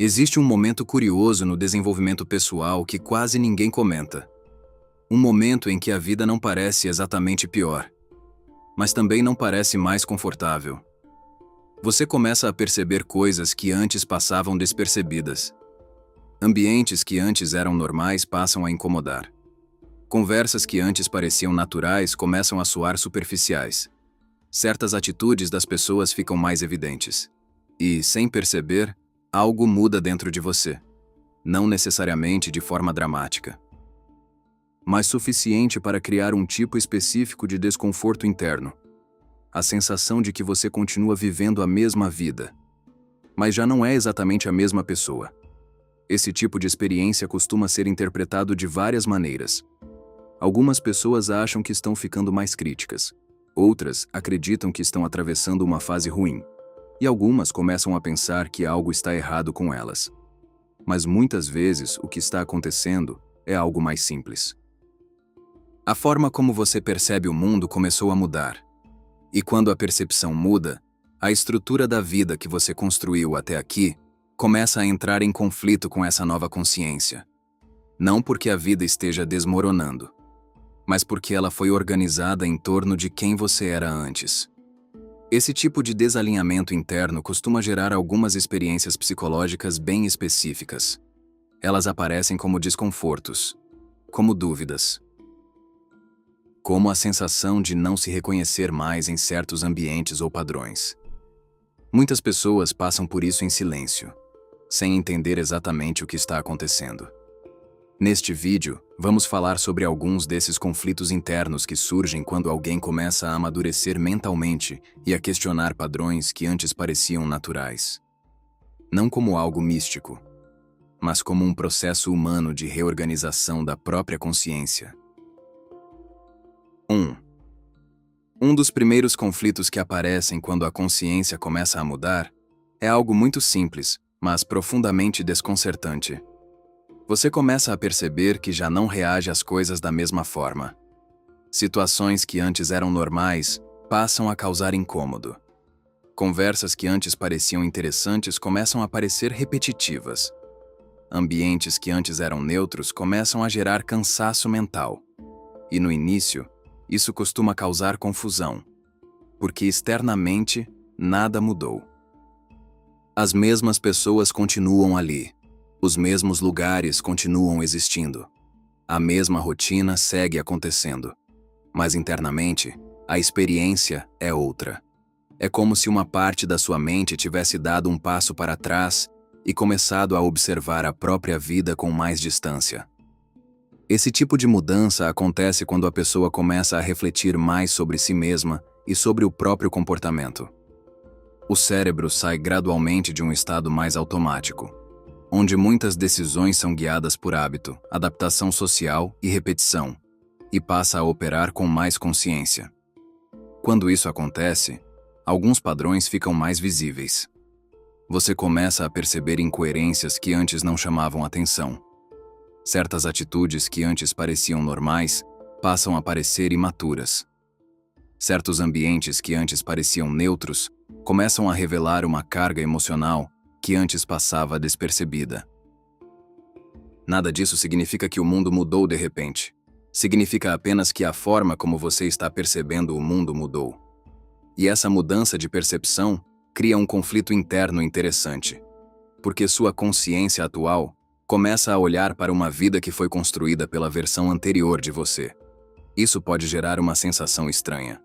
Existe um momento curioso no desenvolvimento pessoal que quase ninguém comenta. Um momento em que a vida não parece exatamente pior, mas também não parece mais confortável. Você começa a perceber coisas que antes passavam despercebidas. Ambientes que antes eram normais passam a incomodar. Conversas que antes pareciam naturais começam a soar superficiais. Certas atitudes das pessoas ficam mais evidentes. E, sem perceber, algo muda dentro de você. Não necessariamente de forma dramática, mas suficiente para criar um tipo específico de desconforto interno. A sensação de que você continua vivendo a mesma vida, mas já não é exatamente a mesma pessoa. Esse tipo de experiência costuma ser interpretado de várias maneiras. Algumas pessoas acham que estão ficando mais críticas. Outras acreditam que estão atravessando uma fase ruim. E algumas começam a pensar que algo está errado com elas. Mas muitas vezes o que está acontecendo é algo mais simples. A forma como você percebe o mundo começou a mudar. E quando a percepção muda, a estrutura da vida que você construiu até aqui começa a entrar em conflito com essa nova consciência. Não porque a vida esteja desmoronando, mas porque ela foi organizada em torno de quem você era antes. Esse tipo de desalinhamento interno costuma gerar algumas experiências psicológicas bem específicas. Elas aparecem como desconfortos, como dúvidas, como a sensação de não se reconhecer mais em certos ambientes ou padrões. Muitas pessoas passam por isso em silêncio, sem entender exatamente o que está acontecendo. Neste vídeo, vamos falar sobre alguns desses conflitos internos que surgem quando alguém começa a amadurecer mentalmente e a questionar padrões que antes pareciam naturais. Não como algo místico, mas como um processo humano de reorganização da própria consciência. 1. Um dos primeiros conflitos que aparecem quando a consciência começa a mudar é algo muito simples, mas profundamente desconcertante. Você começa a perceber que já não reage às coisas da mesma forma. Situações que antes eram normais passam a causar incômodo. Conversas que antes pareciam interessantes começam a parecer repetitivas. Ambientes que antes eram neutros começam a gerar cansaço mental. E no início, isso costuma causar confusão, porque externamente nada mudou. As mesmas pessoas continuam ali. Os mesmos lugares continuam existindo. A mesma rotina segue acontecendo. Mas internamente, a experiência é outra. É como se uma parte da sua mente tivesse dado um passo para trás e começado a observar a própria vida com mais distância. Esse tipo de mudança acontece quando a pessoa começa a refletir mais sobre si mesma e sobre o próprio comportamento. O cérebro sai gradualmente de um estado mais automático, onde muitas decisões são guiadas por hábito, adaptação social e repetição, e passa a operar com mais consciência. Quando isso acontece, alguns padrões ficam mais visíveis. Você começa a perceber incoerências que antes não chamavam atenção. Certas atitudes que antes pareciam normais passam a parecer imaturas. Certos ambientes que antes pareciam neutros começam a revelar uma carga emocional que antes passava despercebida. Nada disso significa que o mundo mudou de repente. Significa apenas que a forma como você está percebendo o mundo mudou. E essa mudança de percepção cria um conflito interno interessante, porque sua consciência atual começa a olhar para uma vida que foi construída pela versão anterior de você. Isso pode gerar uma sensação estranha.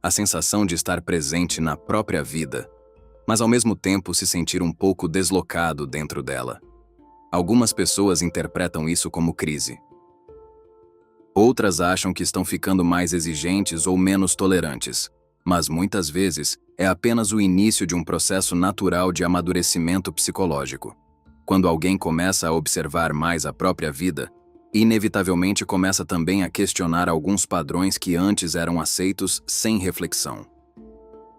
A sensação de estar presente na própria vida, mas ao mesmo tempo se sentir um pouco deslocado dentro dela. Algumas pessoas interpretam isso como crise. Outras acham que estão ficando mais exigentes ou menos tolerantes, mas muitas vezes é apenas o início de um processo natural de amadurecimento psicológico. Quando alguém começa a observar mais a própria vida, inevitavelmente começa também a questionar alguns padrões que antes eram aceitos sem reflexão.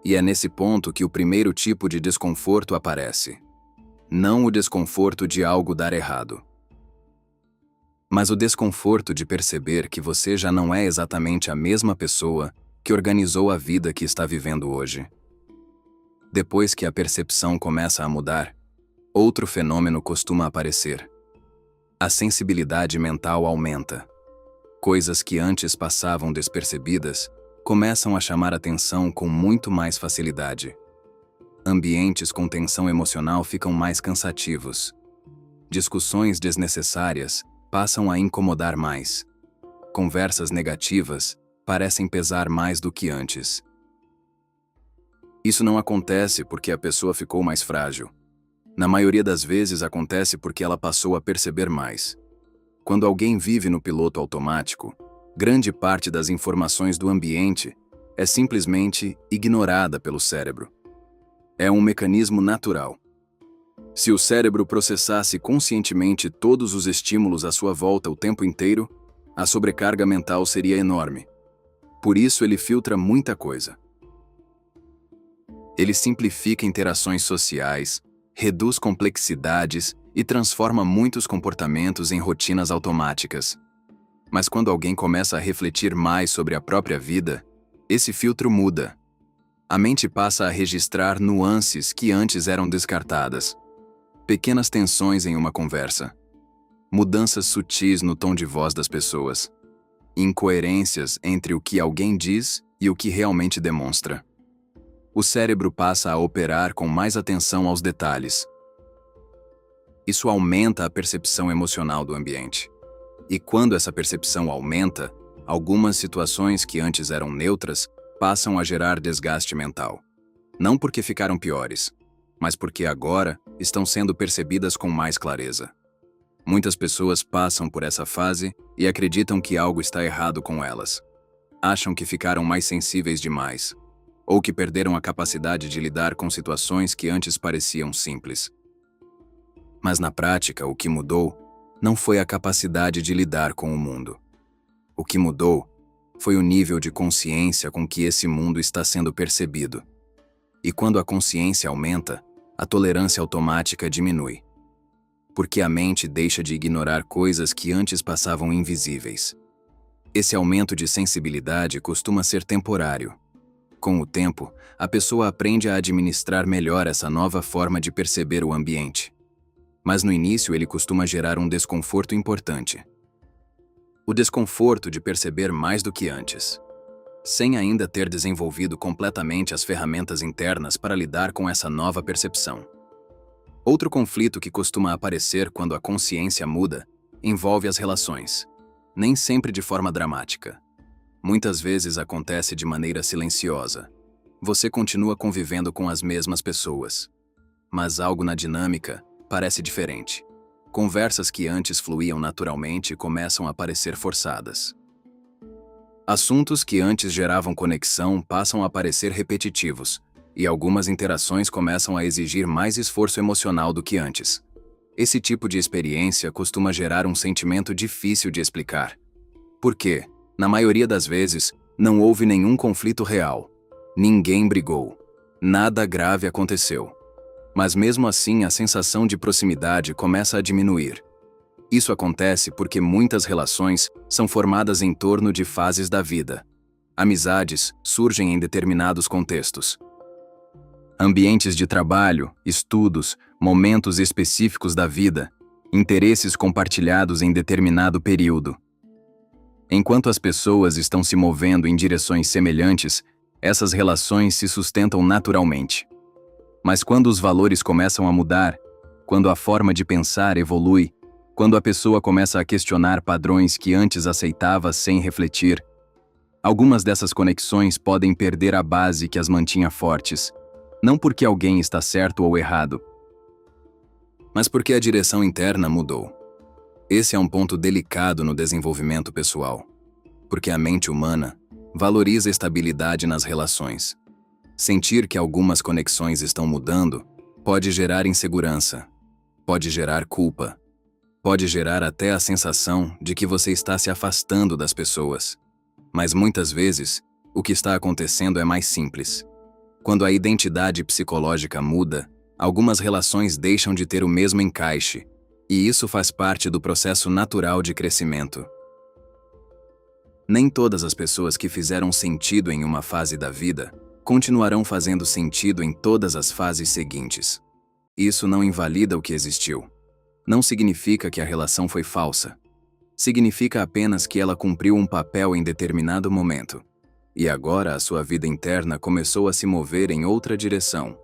E é nesse ponto que o primeiro tipo de desconforto aparece. Não o desconforto de algo dar errado, mas o desconforto de perceber que você já não é exatamente a mesma pessoa que organizou a vida que está vivendo hoje. Depois que a percepção começa a mudar, Outro fenômeno costuma aparecer. A sensibilidade mental aumenta. Coisas que antes passavam despercebidas começam a chamar atenção com muito mais facilidade. Ambientes com tensão emocional ficam mais cansativos. Discussões desnecessárias passam a incomodar mais. Conversas negativas parecem pesar mais do que antes. Isso não acontece porque a pessoa ficou mais frágil. Na maioria das vezes acontece porque ela passou a perceber mais. Quando alguém vive no piloto automático, grande parte das informações do ambiente é simplesmente ignorada pelo cérebro. É um mecanismo natural. Se o cérebro processasse conscientemente todos os estímulos à sua volta o tempo inteiro, a sobrecarga mental seria enorme. Por isso ele filtra muita coisa. Ele simplifica interações sociais, reduz complexidades e transforma muitos comportamentos em rotinas automáticas. Mas quando alguém começa a refletir mais sobre a própria vida, esse filtro muda. A mente passa a registrar nuances que antes eram descartadas. Pequenas tensões em uma conversa. Mudanças sutis no tom de voz das pessoas. Incoerências entre o que alguém diz e o que realmente demonstra. O cérebro passa a operar com mais atenção aos detalhes. Isso aumenta a percepção emocional do ambiente. E quando essa percepção aumenta, algumas situações que antes eram neutras passam a gerar desgaste mental. Não porque ficaram piores, mas porque agora estão sendo percebidas com mais clareza. Muitas pessoas passam por essa fase e acreditam que algo está errado com elas. Acham que ficaram mais sensíveis demais, ou que perderam a capacidade de lidar com situações que antes pareciam simples. Mas na prática, o que mudou não foi a capacidade de lidar com o mundo. O que mudou foi o nível de consciência com que esse mundo está sendo percebido. E quando a consciência aumenta, a tolerância automática diminui. Porque a mente deixa de ignorar coisas que antes passavam invisíveis. Esse aumento de sensibilidade costuma ser temporário. Com o tempo, a pessoa aprende a administrar melhor essa nova forma de perceber o ambiente. Mas no início ele costuma gerar um desconforto importante. O desconforto de perceber mais do que antes, sem ainda ter desenvolvido completamente as ferramentas internas para lidar com essa nova percepção. Outro conflito que costuma aparecer quando a consciência muda envolve as relações, nem sempre de forma dramática. Muitas vezes acontece de maneira silenciosa. Você continua convivendo com as mesmas pessoas. Mas algo na dinâmica parece diferente. Conversas que antes fluíam naturalmente começam a parecer forçadas. Assuntos que antes geravam conexão passam a parecer repetitivos, e algumas interações começam a exigir mais esforço emocional do que antes. Esse tipo de experiência costuma gerar um sentimento difícil de explicar. Por quê? Na maioria das vezes, não houve nenhum conflito real. Ninguém brigou. Nada grave aconteceu. Mas mesmo assim, a sensação de proximidade começa a diminuir. Isso acontece porque muitas relações são formadas em torno de fases da vida. Amizades surgem em determinados contextos. Ambientes de trabalho, estudos, momentos específicos da vida, interesses compartilhados em determinado período. Enquanto as pessoas estão se movendo em direções semelhantes, essas relações se sustentam naturalmente. Mas quando os valores começam a mudar, quando a forma de pensar evolui, quando a pessoa começa a questionar padrões que antes aceitava sem refletir, algumas dessas conexões podem perder a base que as mantinha fortes, não porque alguém está certo ou errado, mas porque a direção interna mudou. Esse é um ponto delicado no desenvolvimento pessoal, porque a mente humana valoriza estabilidade nas relações. Sentir que algumas conexões estão mudando pode gerar insegurança, pode gerar culpa, pode gerar até a sensação de que você está se afastando das pessoas. Mas muitas vezes, o que está acontecendo é mais simples. Quando a identidade psicológica muda, algumas relações deixam de ter o mesmo encaixe, e isso faz parte do processo natural de crescimento. Nem todas as pessoas que fizeram sentido em uma fase da vida continuarão fazendo sentido em todas as fases seguintes. Isso não invalida o que existiu. Não significa que a relação foi falsa. Significa apenas que ela cumpriu um papel em determinado momento. E agora a sua vida interna começou a se mover em outra direção.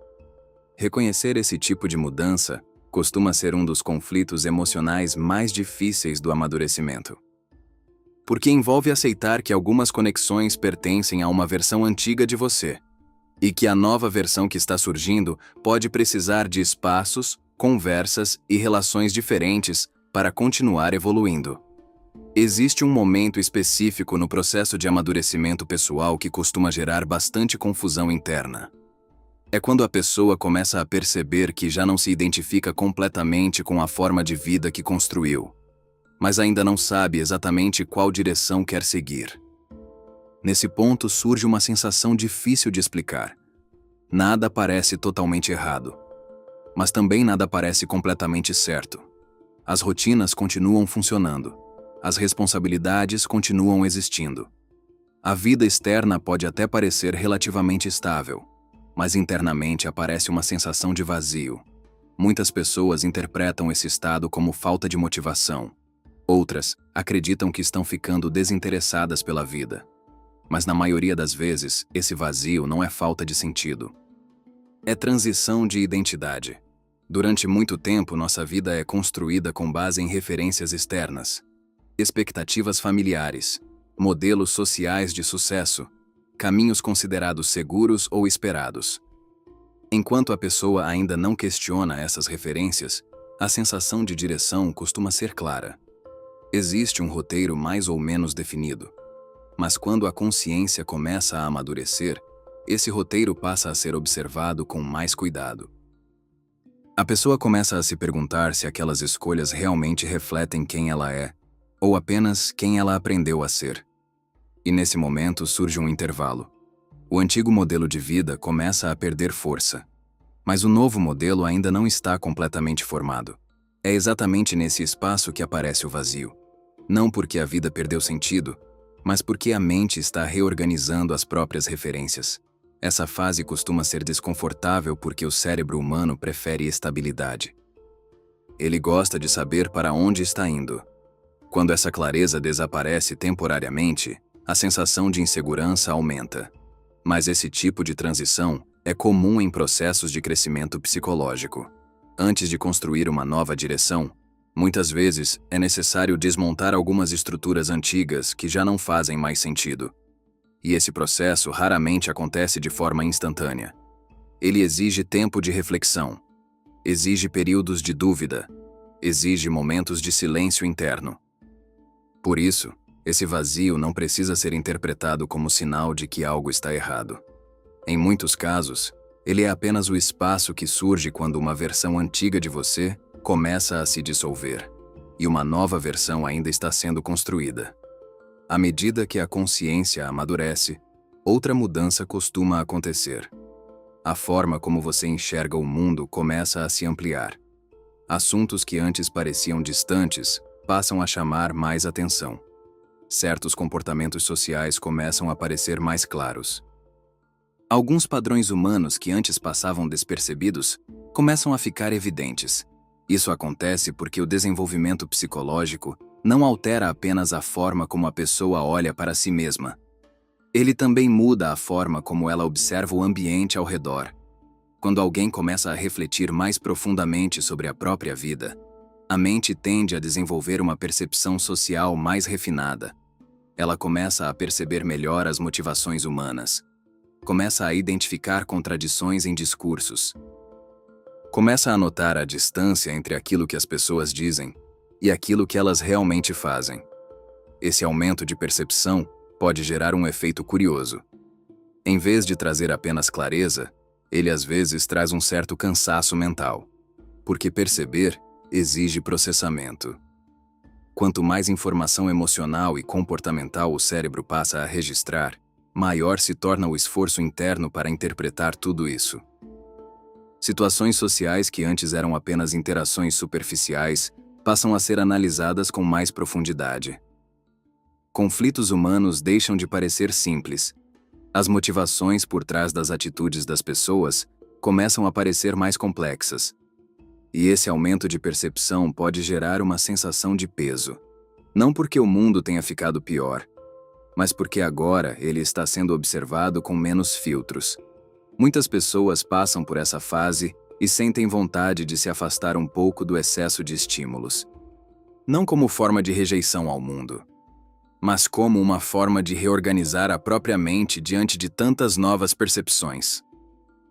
Reconhecer esse tipo de mudança costuma ser um dos conflitos emocionais mais difíceis do amadurecimento. Porque envolve aceitar que algumas conexões pertencem a uma versão antiga de você, e que a nova versão que está surgindo pode precisar de espaços, conversas e relações diferentes para continuar evoluindo. Existe um momento específico no processo de amadurecimento pessoal que costuma gerar bastante confusão interna. É quando a pessoa começa a perceber que já não se identifica completamente com a forma de vida que construiu, mas ainda não sabe exatamente qual direção quer seguir. Nesse ponto surge uma sensação difícil de explicar. Nada parece totalmente errado, mas também nada parece completamente certo. As rotinas continuam funcionando, as responsabilidades continuam existindo. A vida externa pode até parecer relativamente estável, mas internamente aparece uma sensação de vazio. Muitas pessoas interpretam esse estado como falta de motivação. Outras acreditam que estão ficando desinteressadas pela vida. Mas na maioria das vezes, esse vazio não é falta de sentido. É transição de identidade. Durante muito tempo, nossa vida é construída com base em referências externas, expectativas familiares, modelos sociais de sucesso, caminhos considerados seguros ou esperados. Enquanto a pessoa ainda não questiona essas referências, a sensação de direção costuma ser clara. Existe um roteiro mais ou menos definido. Mas quando a consciência começa a amadurecer, esse roteiro passa a ser observado com mais cuidado. A pessoa começa a se perguntar se aquelas escolhas realmente refletem quem ela é, ou apenas quem ela aprendeu a ser. E nesse momento surge um intervalo. O antigo modelo de vida começa a perder força, mas o novo modelo ainda não está completamente formado. É exatamente nesse espaço que aparece o vazio. Não porque a vida perdeu sentido, mas porque a mente está reorganizando as próprias referências. Essa fase costuma ser desconfortável porque o cérebro humano prefere estabilidade. Ele gosta de saber para onde está indo. Quando essa clareza desaparece temporariamente, a sensação de insegurança aumenta. Mas esse tipo de transição é comum em processos de crescimento psicológico. Antes de construir uma nova direção, muitas vezes é necessário desmontar algumas estruturas antigas que já não fazem mais sentido. E esse processo raramente acontece de forma instantânea. Ele exige tempo de reflexão, exige períodos de dúvida, exige momentos de silêncio interno. Por isso, esse vazio não precisa ser interpretado como sinal de que algo está errado. Em muitos casos, ele é apenas o espaço que surge quando uma versão antiga de você começa a se dissolver, e uma nova versão ainda está sendo construída. À medida que a consciência amadurece, outra mudança costuma acontecer. A forma como você enxerga o mundo começa a se ampliar. Assuntos que antes pareciam distantes passam a chamar mais atenção. Certos comportamentos sociais começam a parecer mais claros. Alguns padrões humanos que antes passavam despercebidos começam a ficar evidentes. Isso acontece porque o desenvolvimento psicológico não altera apenas a forma como a pessoa olha para si mesma. Ele também muda a forma como ela observa o ambiente ao redor. Quando alguém começa a refletir mais profundamente sobre a própria vida, a mente tende a desenvolver uma percepção social mais refinada. Ela começa a perceber melhor as motivações humanas. Começa a identificar contradições em discursos. Começa a notar a distância entre aquilo que as pessoas dizem e aquilo que elas realmente fazem. Esse aumento de percepção pode gerar um efeito curioso. Em vez de trazer apenas clareza, ele às vezes traz um certo cansaço mental, porque perceber exige processamento. Quanto mais informação emocional e comportamental o cérebro passa a registrar, maior se torna o esforço interno para interpretar tudo isso. Situações sociais que antes eram apenas interações superficiais passam a ser analisadas com mais profundidade. Conflitos humanos deixam de parecer simples. As motivações por trás das atitudes das pessoas começam a parecer mais complexas. E esse aumento de percepção pode gerar uma sensação de peso. Não porque o mundo tenha ficado pior, mas porque agora ele está sendo observado com menos filtros. Muitas pessoas passam por essa fase e sentem vontade de se afastar um pouco do excesso de estímulos. Não como forma de rejeição ao mundo, mas como uma forma de reorganizar a própria mente diante de tantas novas percepções.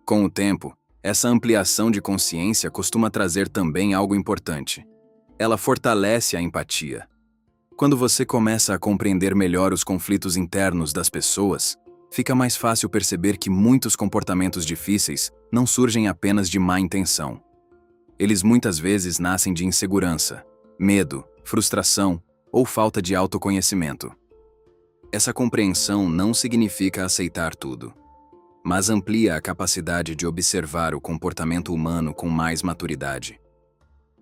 Com o tempo, essa ampliação de consciência costuma trazer também algo importante. Ela fortalece a empatia. Quando você começa a compreender melhor os conflitos internos das pessoas, fica mais fácil perceber que muitos comportamentos difíceis não surgem apenas de má intenção. Eles muitas vezes nascem de insegurança, medo, frustração ou falta de autoconhecimento. Essa compreensão não significa aceitar tudo, mas amplia a capacidade de observar o comportamento humano com mais maturidade.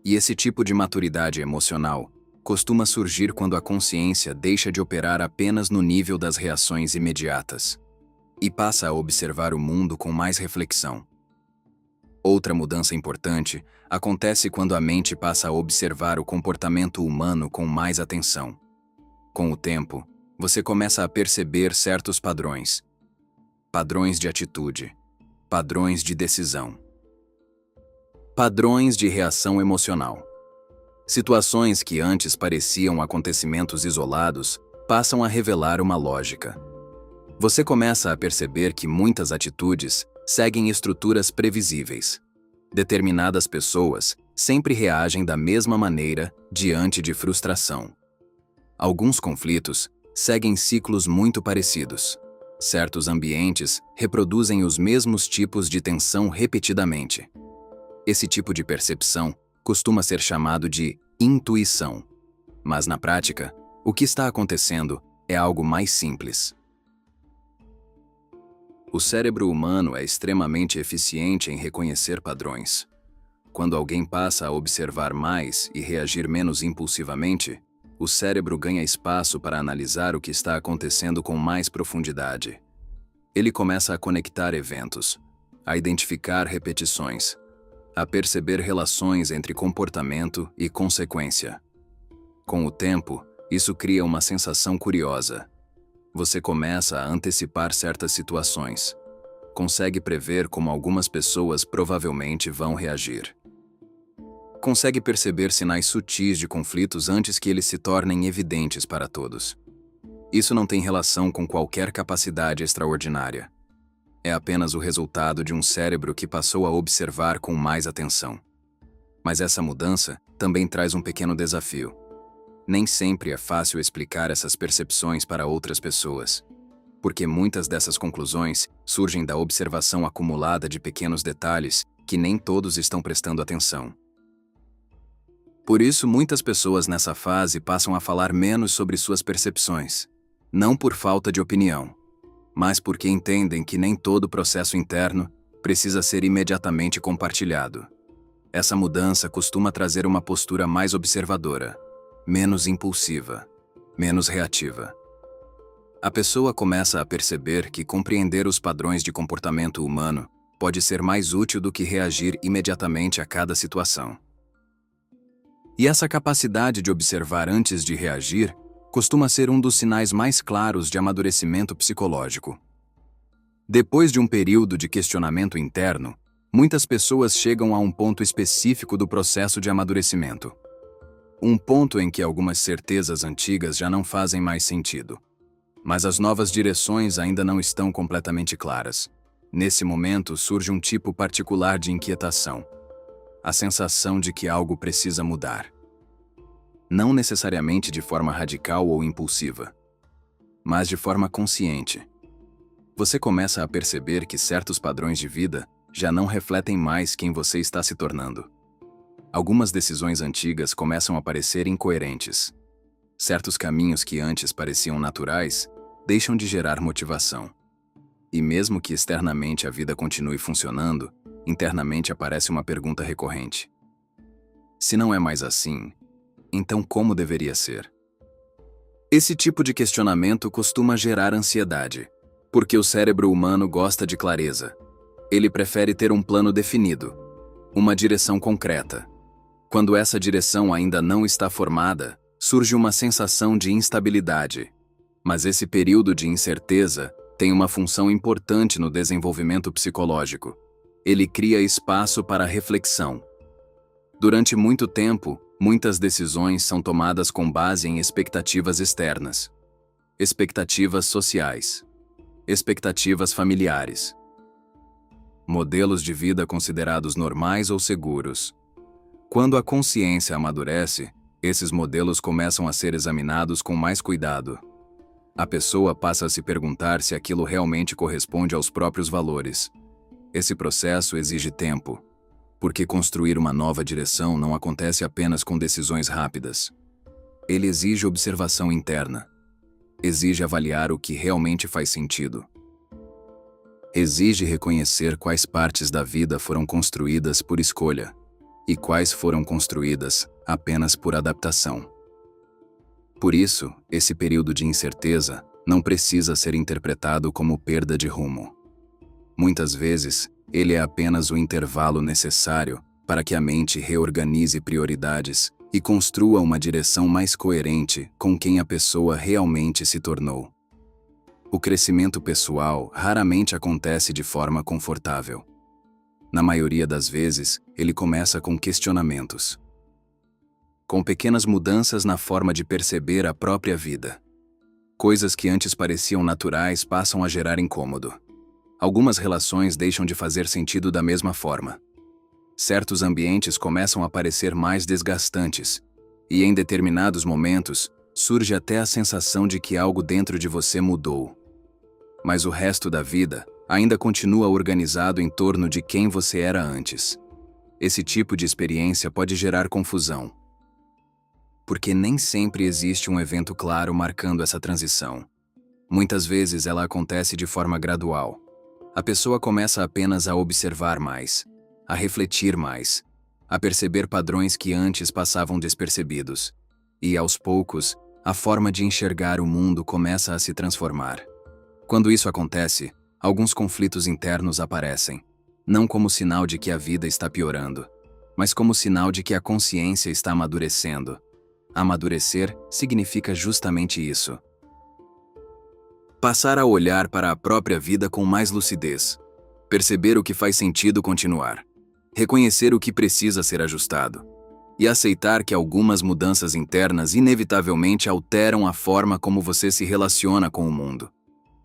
E esse tipo de maturidade emocional costuma surgir quando a consciência deixa de operar apenas no nível das reações imediatas e passa a observar o mundo com mais reflexão. Outra mudança importante acontece quando a mente passa a observar o comportamento humano com mais atenção. Com o tempo, você começa a perceber certos padrões. Padrões de atitude, padrões de decisão, padrões de reação emocional. Situações que antes pareciam acontecimentos isolados passam a revelar uma lógica. Você começa a perceber que muitas atitudes seguem estruturas previsíveis. Determinadas pessoas sempre reagem da mesma maneira diante de frustração. Alguns conflitos seguem ciclos muito parecidos. Certos ambientes reproduzem os mesmos tipos de tensão repetidamente. Esse tipo de percepção costuma ser chamado de intuição. Mas na prática, o que está acontecendo é algo mais simples. O cérebro humano é extremamente eficiente em reconhecer padrões. Quando alguém passa a observar mais e reagir menos impulsivamente, o cérebro ganha espaço para analisar o que está acontecendo com mais profundidade. Ele começa a conectar eventos, a identificar repetições, a perceber relações entre comportamento e consequência. Com o tempo, isso cria uma sensação curiosa. Você começa a antecipar certas situações. Consegue prever como algumas pessoas provavelmente vão reagir. Consegue perceber sinais sutis de conflitos antes que eles se tornem evidentes para todos. Isso não tem relação com qualquer capacidade extraordinária. É apenas o resultado de um cérebro que passou a observar com mais atenção. Mas essa mudança também traz um pequeno desafio. Nem sempre é fácil explicar essas percepções para outras pessoas, porque muitas dessas conclusões surgem da observação acumulada de pequenos detalhes que nem todos estão prestando atenção. Por isso, muitas pessoas nessa fase passam a falar menos sobre suas percepções, não por falta de opinião, mas porque entendem que nem todo processo interno precisa ser imediatamente compartilhado. Essa mudança costuma trazer uma postura mais observadora, menos impulsiva, menos reativa. A pessoa começa a perceber que compreender os padrões de comportamento humano pode ser mais útil do que reagir imediatamente a cada situação. E essa capacidade de observar antes de reagir costuma ser um dos sinais mais claros de amadurecimento psicológico. Depois de um período de questionamento interno, muitas pessoas chegam a um ponto específico do processo de amadurecimento. Um ponto em que algumas certezas antigas já não fazem mais sentido. Mas as novas direções ainda não estão completamente claras. Nesse momento surge um tipo particular de inquietação. A sensação de que algo precisa mudar. Não necessariamente de forma radical ou impulsiva, mas de forma consciente. Você começa a perceber que certos padrões de vida já não refletem mais quem você está se tornando. Algumas decisões antigas começam a parecer incoerentes. Certos caminhos que antes pareciam naturais deixam de gerar motivação. E mesmo que externamente a vida continue funcionando, internamente aparece uma pergunta recorrente. Se não é mais assim, então como deveria ser? Esse tipo de questionamento costuma gerar ansiedade, porque o cérebro humano gosta de clareza. Ele prefere ter um plano definido, uma direção concreta. Quando essa direção ainda não está formada, surge uma sensação de instabilidade. Mas esse período de incerteza tem uma função importante no desenvolvimento psicológico. Ele cria espaço para reflexão. Durante muito tempo, muitas decisões são tomadas com base em expectativas externas, expectativas sociais, expectativas familiares, modelos de vida considerados normais ou seguros. Quando a consciência amadurece, esses modelos começam a ser examinados com mais cuidado. A pessoa passa a se perguntar se aquilo realmente corresponde aos próprios valores. Esse processo exige tempo, porque construir uma nova direção não acontece apenas com decisões rápidas. Ele exige observação interna. Exige avaliar o que realmente faz sentido. Exige reconhecer quais partes da vida foram construídas por escolha e quais foram construídas apenas por adaptação. Por isso, esse período de incerteza não precisa ser interpretado como perda de rumo. Muitas vezes, ele é apenas o intervalo necessário para que a mente reorganize prioridades e construa uma direção mais coerente com quem a pessoa realmente se tornou. O crescimento pessoal raramente acontece de forma confortável. Na maioria das vezes, ele começa com questionamentos, com pequenas mudanças na forma de perceber a própria vida. Coisas que antes pareciam naturais passam a gerar incômodo. Algumas relações deixam de fazer sentido da mesma forma. Certos ambientes começam a parecer mais desgastantes, e em determinados momentos, surge até a sensação de que algo dentro de você mudou. Mas o resto da vida ainda continua organizado em torno de quem você era antes. Esse tipo de experiência pode gerar confusão, porque nem sempre existe um evento claro marcando essa transição. Muitas vezes ela acontece de forma gradual. A pessoa começa apenas a observar mais, a refletir mais, a perceber padrões que antes passavam despercebidos. E, aos poucos, a forma de enxergar o mundo começa a se transformar. Quando isso acontece, alguns conflitos internos aparecem, não como sinal de que a vida está piorando, mas como sinal de que a consciência está amadurecendo. Amadurecer significa justamente isso. Passar a olhar para a própria vida com mais lucidez. Perceber o que faz sentido continuar. Reconhecer o que precisa ser ajustado. E aceitar que algumas mudanças internas inevitavelmente alteram a forma como você se relaciona com o mundo.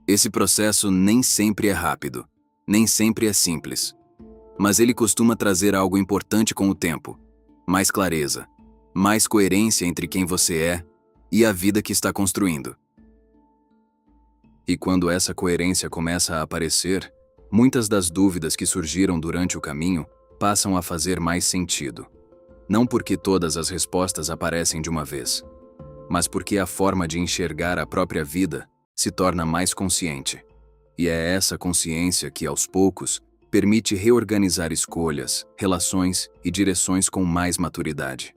Esse processo nem sempre é rápido, nem sempre é simples. Mas ele costuma trazer algo importante com o tempo. Mais clareza, mais coerência entre quem você é e a vida que está construindo. E quando essa coerência começa a aparecer, muitas das dúvidas que surgiram durante o caminho passam a fazer mais sentido. Não porque todas as respostas aparecem de uma vez, mas porque a forma de enxergar a própria vida se torna mais consciente. E é essa consciência que, aos poucos, permite reorganizar escolhas, relações e direções com mais maturidade.